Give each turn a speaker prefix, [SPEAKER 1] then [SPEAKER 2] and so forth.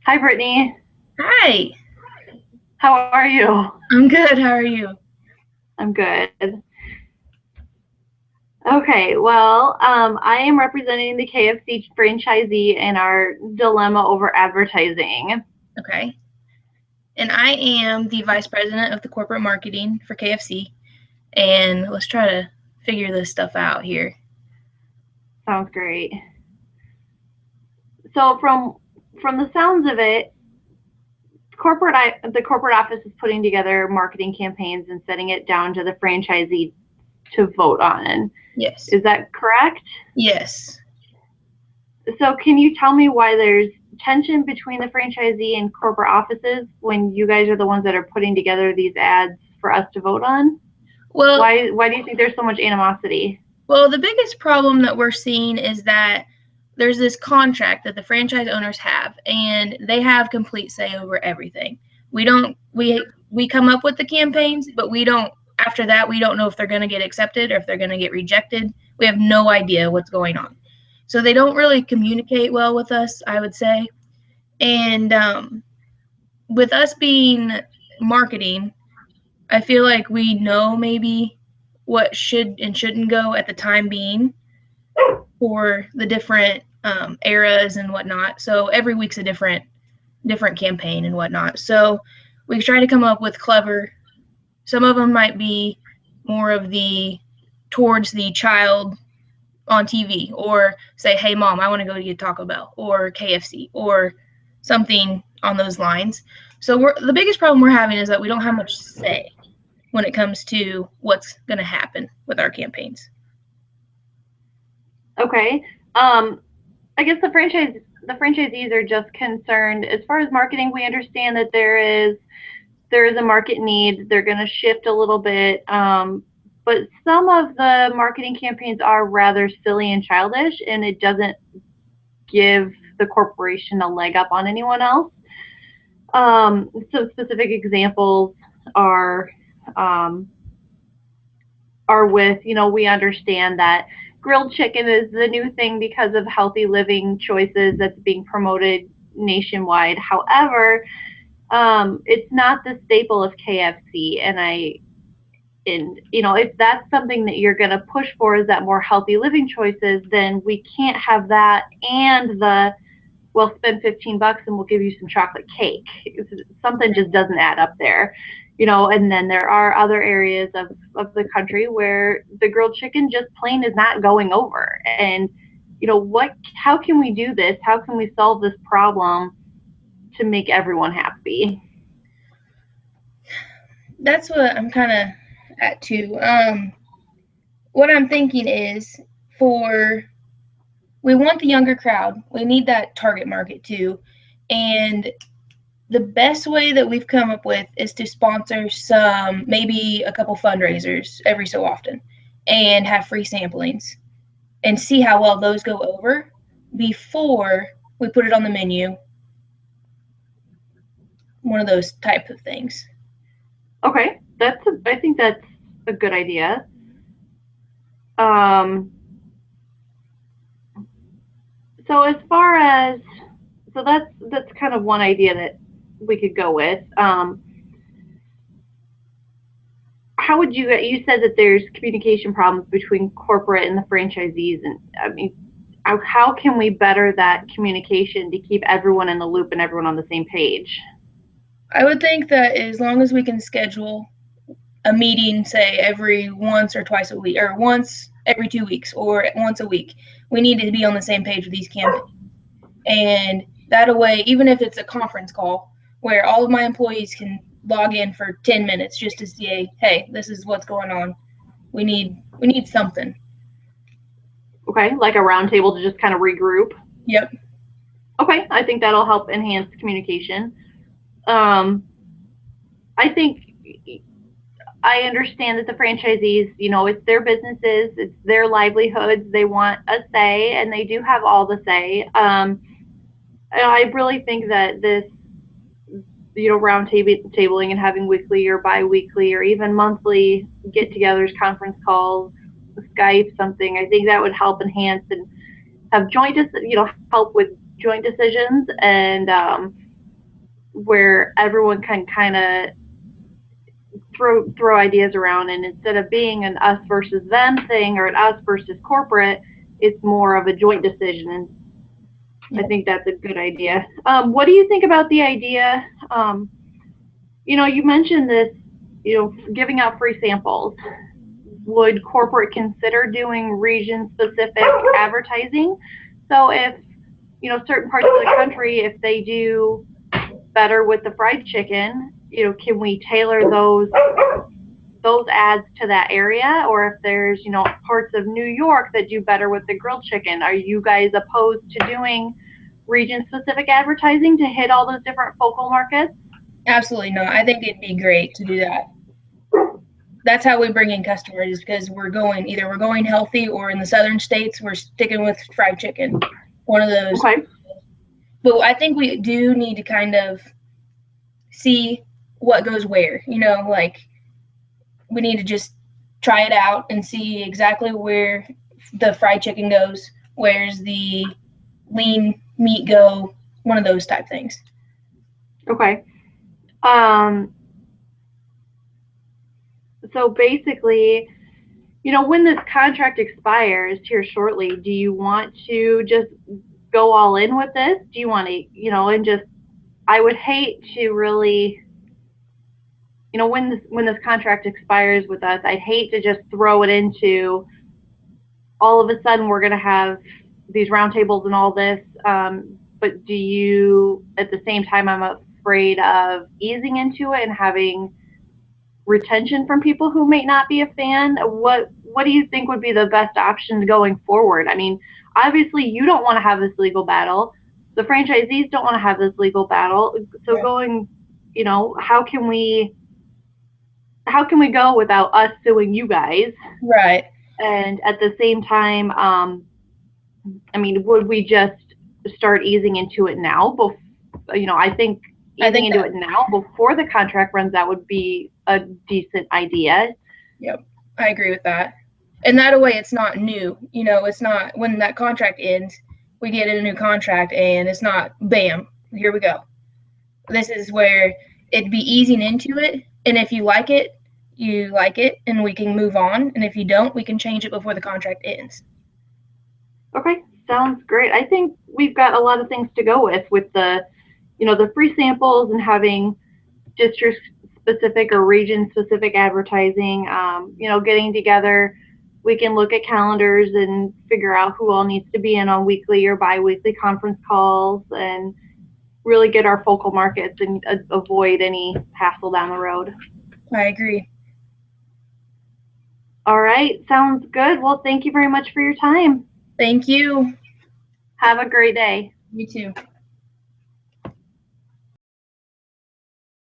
[SPEAKER 1] Hi, Brittany.
[SPEAKER 2] Hi,
[SPEAKER 1] How are you?
[SPEAKER 2] I'm good. How are you?
[SPEAKER 1] I'm good. Okay, well, I am representing the KFC franchisee in our dilemma over advertising.
[SPEAKER 2] Okay. And I am the vice president of the corporate marketing for KFC. And let's try to figure this stuff out here.
[SPEAKER 1] Sounds great. So, from the sounds of it, the corporate office is putting together marketing campaigns and setting it down to the franchisee to vote on.
[SPEAKER 2] Yes.
[SPEAKER 1] Is that correct?
[SPEAKER 2] Yes.
[SPEAKER 1] So, can you tell me why there's tension between the franchisee and corporate offices when you guys are the ones that are putting together these ads for us to vote on?
[SPEAKER 2] Well,
[SPEAKER 1] Why do you think there's so much animosity?
[SPEAKER 2] well, the biggest problem that we're seeing is that there's this contract that the franchise owners have, and they have complete say over everything. We don't we come up with the campaigns, but we don't after that we don't know if they're going to get accepted or if they're going to get rejected. We have no idea what's going on. So they don't really communicate well with us, I would say. And with us being marketing, I feel like we know maybe what should and shouldn't go at the time being for the different eras and whatnot. So every week's a different campaign and whatnot. So we try to come up with clever. Some of them might be more of the towards the child on TV, or say, "Hey, mom, I want to go get Taco Bell or KFC or something on those lines." So the biggest problem we're having is that we don't have much say when it comes to what's going to happen with our campaigns.
[SPEAKER 1] Okay. I guess the franchisees are just concerned as far as marketing. We understand that there is a market need. They're going to shift a little bit, but some of the marketing campaigns are rather silly and childish, and it doesn't give the corporation a leg up on anyone else. Some specific examples are um, are with, we understand that grilled chicken is the new thing because of healthy living choices that's being promoted nationwide. However, it's not the staple of KFC, and if that's something that you're going to push for is that more healthy living choices, then we can't have that and the well, spend $15 and we'll give you some chocolate cake. Something just doesn't add up there. And then there are other areas of the country where the grilled chicken just plain is not going over. And, how can we do this? How can we solve this problem to make everyone happy?
[SPEAKER 2] That's what I'm kind of at too. What I'm thinking is for we want the younger crowd. We need that target market too. And the best way that we've come up with is to sponsor maybe a couple fundraisers every so often and have free samplings and see how well those go over before we put it on the menu. One of those type of things.
[SPEAKER 1] Okay, I think that's a good idea. Um, so as far as that's kind of one idea that we could go with. How would you said that there's communication problems between corporate and the franchisees, and I mean, how can we better that communication to keep everyone in the loop and everyone on the same page?
[SPEAKER 2] I would think that as long as we can schedule a meeting, say every once or twice a week, or once every 2 weeks, or once a week, we need to be on the same page with these campaigns. And that way, even if it's a conference call where all of my employees can log in for 10 minutes just to say, hey, this is what's going on. We need something.
[SPEAKER 1] Okay, like a roundtable to just kind of regroup.
[SPEAKER 2] Yep.
[SPEAKER 1] Okay, I think that'll help enhance communication. Um, I think I understand that the franchisees, it's their businesses, it's their livelihoods. They want a say, and they do have all the say. And I really think that this, round tabling and having weekly or bi-weekly or even monthly get-togethers, conference calls, Skype, something, I think that would help enhance and have joint, help with joint decisions, and where everyone can kind of throw ideas around, and instead of being an us versus them thing or an us versus corporate, it's more of a joint decision. And I think that's a good idea. What do you think about the idea? You mentioned this, giving out free samples. Would corporate consider doing region-specific advertising? So if, certain parts of the country, if they do better with the fried chicken, can we tailor those ads to that area? Or if there's, parts of New York that do better with the grilled chicken, are you guys opposed to doing region-specific advertising to hit all those different focal markets?
[SPEAKER 2] Absolutely not. I think it'd be great to do that. That's how we bring in customers, is because we're going healthy, or in the southern states, we're sticking with fried chicken. One of those.
[SPEAKER 1] Okay.
[SPEAKER 2] But I think we do need to kind of see what goes where, like we need to just try it out and see exactly where the fried chicken goes, where's the lean meat go, one of those type things.
[SPEAKER 1] Okay. So basically, when this contract expires here shortly, do you want to just go all in with this? Do you want to, and just, I would hate to really, when this contract expires with us, I'd hate to just throw it into, all of a sudden we're going to have these roundtables and all this. But do you, at the same time, I'm afraid of easing into it and having retention from people who may not be a fan. What do you think would be the best options going forward? I mean, obviously you don't want to have this legal battle. The franchisees don't want to have this legal battle. So
[SPEAKER 2] Right.
[SPEAKER 1] Going, how can we go without us suing you guys?
[SPEAKER 2] Right.
[SPEAKER 1] And at the same time, I mean, would we just start easing into it now? I think easing into it now before the contract runs out would be a decent idea.
[SPEAKER 2] Yep, I agree with that. And that way it's not new. It's not when that contract ends, we get a new contract and it's not, bam, here we go. This is where it'd be easing into it. And if you like it, and we can move on. And if you don't, we can change it before the contract ends.
[SPEAKER 1] Okay, sounds great. I think we've got a lot of things to go with the, the free samples and having district-specific or region-specific advertising. Getting together, we can look at calendars and figure out who all needs to be in on weekly or bi-weekly conference calls and really get our focal markets and avoid any hassle down the road.
[SPEAKER 2] I agree.
[SPEAKER 1] All right, sounds good. Well, thank you very much for your time.
[SPEAKER 2] Thank you.
[SPEAKER 1] Have a great day.
[SPEAKER 2] You too.